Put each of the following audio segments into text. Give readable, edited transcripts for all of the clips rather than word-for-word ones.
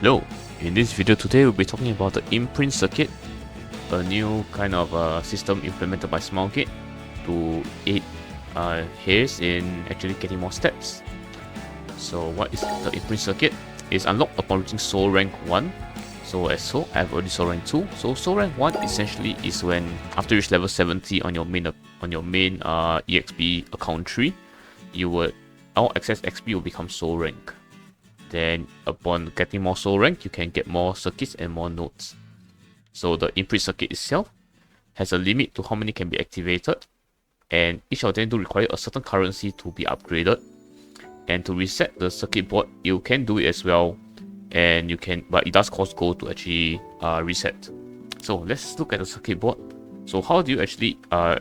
Hello, in this video today we'll be talking about the Imprint Circuit, a new kind of system implemented by SmileGate to aid hairs in actually getting more steps. So what is the Imprint Circuit? It's unlocked upon reaching Soul Rank 1. So as so, I have already Soul Rank 2. So Soul Rank 1 essentially is when after you reach level 70 on your main EXP account tree, all excess XP will become Soul Rank. Then upon getting more soul rank, you can get more circuits and more nodes. So the Imprint circuit itself has a limit to how many can be activated, and each of them do require a certain currency to be upgraded. And to reset the circuit board, you can do it as well, and but it does cost gold to actually reset. So let's look at the circuit board. So how do you actually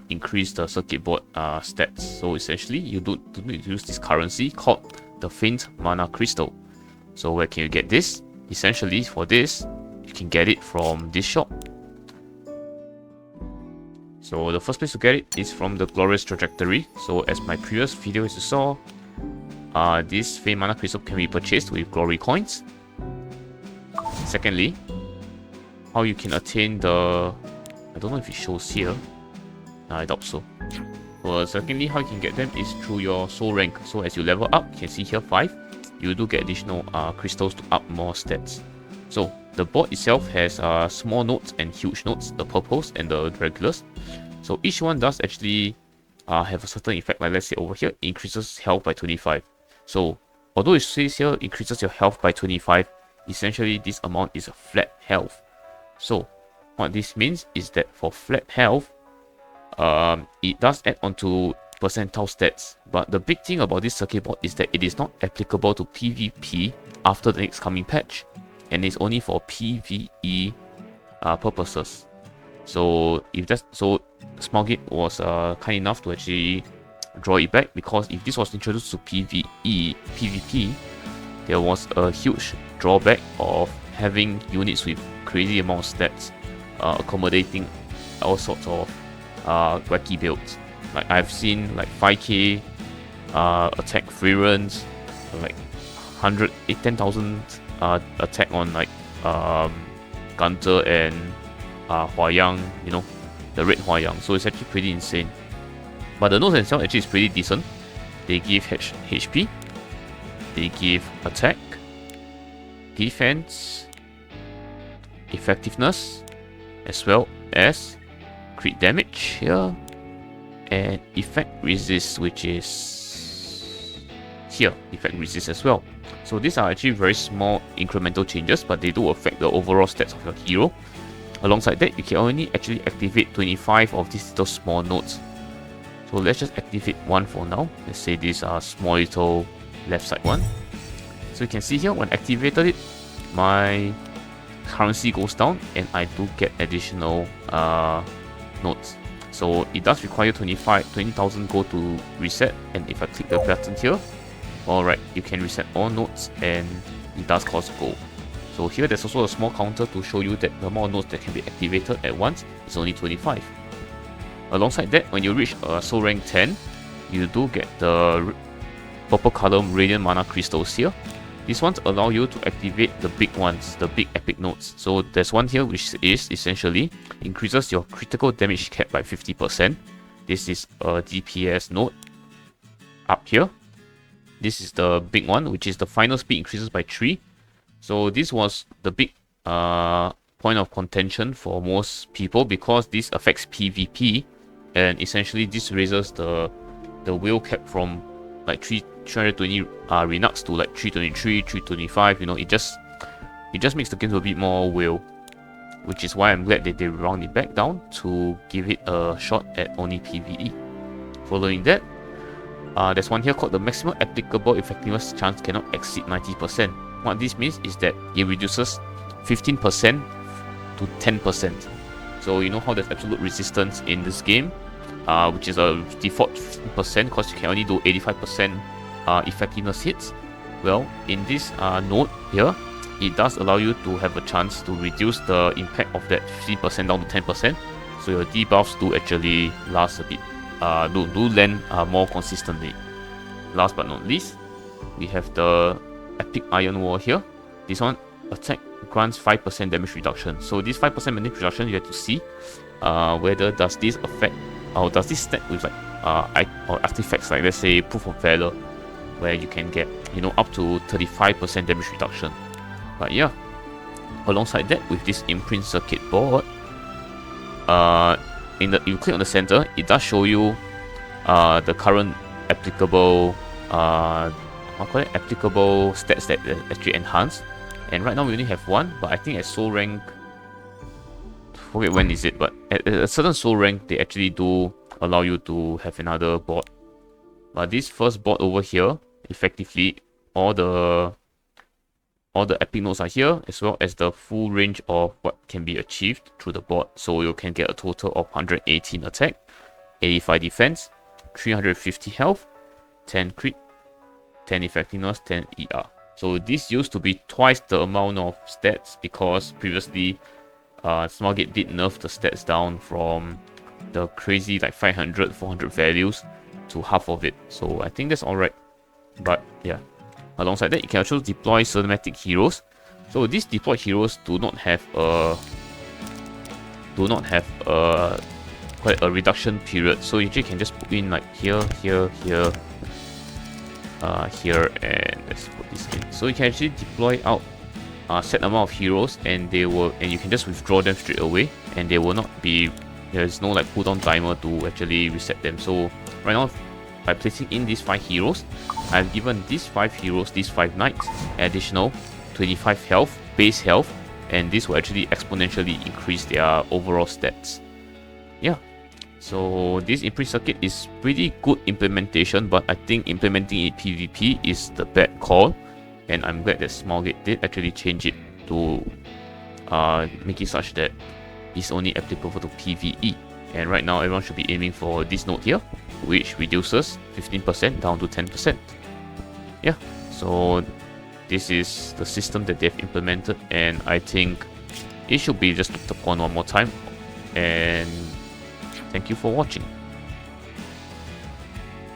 increase the circuit board stats? So essentially, you do need to use this currency called the Faint Mana Crystal. So where can you get this? Essentially, for this, you can get it from this shop. So the first place to get it is from the Glorious Trajectory. So as my previous videos you saw, this Faint Mana Crystal can be purchased with Glory Coins. Secondly, how you can attain the... I don't know if it shows here. I doubt so. Well, secondly, how you can get them is through your soul rank. So as you level up, you can see here 5. You do get additional crystals to up more stats. So the board itself has small nodes and huge nodes, the purples and the regulars. So each one does actually have a certain effect. Like let's say over here, increases health by 25. So although it says here increases your health by 25, essentially this amount is a flat health. So what this means is that for flat health, it does add on to percentile stats, but the big thing about this circuit board is that it is not applicable to PvP after the next coming patch, and it's only for PvE purposes. So SmileGate was kind enough to actually draw it back, because if this was introduced to PvP, there was a huge drawback of having units with crazy amount of stats, accommodating all sorts of wacky builds. Like I've seen like 5k attack free runs, like 10,000 attack on like Gunter and Huayang, you know, the red Huayang. So it's actually pretty insane. But the nodes themselves actually is pretty decent. They give HP, they give attack, defense, effectiveness, as well as crit damage here, and effect resist, which is here, effect resist as well. So these are actually very small incremental changes, but they do affect the overall stats of your hero. Alongside that, you can only actually activate 25 of these little small nodes. So let's just activate one for now. Let's say this small little left side one. So you can see here, when activated it, my currency goes down and I do get additional nodes. So it does require 20,000 gold to reset, and if I click the button here, alright, you can reset all nodes and it does cost gold. So here there's also a small counter to show you that the amount of nodes that can be activated at once is only 25. Alongside that, when you reach Soul Rank 10, you do get the purple color Radiant Mana Crystals here. These ones allow you to activate the big ones, the big epic nodes. So there's one here which is essentially increases your critical damage cap by 50%. This is a DPS node up here. This is the big one, which is the final speed increases by 3. So this was the big point of contention for most people, because this affects PvP, and essentially this raises the wheel cap from like 320 Renux to like 323, 325. You know, it just makes the game a bit more whale, which is why I'm glad that they round it back down to give it a shot at only PvE. Following that, there's one here called the maximum applicable effectiveness chance cannot exceed 90%. What this means is that it reduces 15% to 10%. So you know how there's absolute resistance in this game, which is a default 15% because you can only do 85% effectiveness hits. Well, in this node here, it does allow you to have a chance to reduce the impact of that 15% down to 10%. So your debuffs do actually last a bit, do land more consistently. Last but not least, we have the Epic Iron Wall here. This one attack grants 5% damage reduction. So this 5% damage reduction, you have to see whether does this affect, or does this stack with like or artifacts like, let's say, Proof of Valor, where you can get, you know, up to 35% damage reduction. But yeah, alongside that, with this Imprint Circuit board, you click on the center, it does show you the current applicable applicable stats that actually enhanced. And right now we only have one, but I think at soul rank, forget when is it, but at a certain soul rank they actually do allow you to have another board. But this first board over here, effectively all the epic nodes are here, as well as the full range of what can be achieved through the board. So you can get a total of 118 attack, 85 defense, 350 health, 10 crit, 10 effectiveness, 10 ER. So this used to be twice the amount of stats, because previously Smilegate did nerf the stats down from the crazy like 500, 400 values to half of it. So I think that's alright. But yeah, alongside that, you can also deploy cinematic heroes. So these deployed heroes do not have quite a reduction period. So you can just put in like here, here, here, here, and let's put this in. So you can actually deploy out set amount of heroes, and you can just withdraw them straight away, and they will not be, there's no like cooldown timer to actually reset them. So right now, by placing in these 5 heroes, I've given these 5 heroes, these 5 knights, additional 25 health, base health, and this will actually exponentially increase their overall stats. Yeah, so this Imprint Circuit is pretty good implementation, but I think implementing it PvP is the bad call, and I'm glad that Smilegate did actually change it to make it such that it's only applicable to PvE. And right now everyone should be aiming for this node here, which reduces 15% down to 10%. Yeah, so this is the system that they've implemented, and I think it should be just looked upon one more time. And thank you for watching.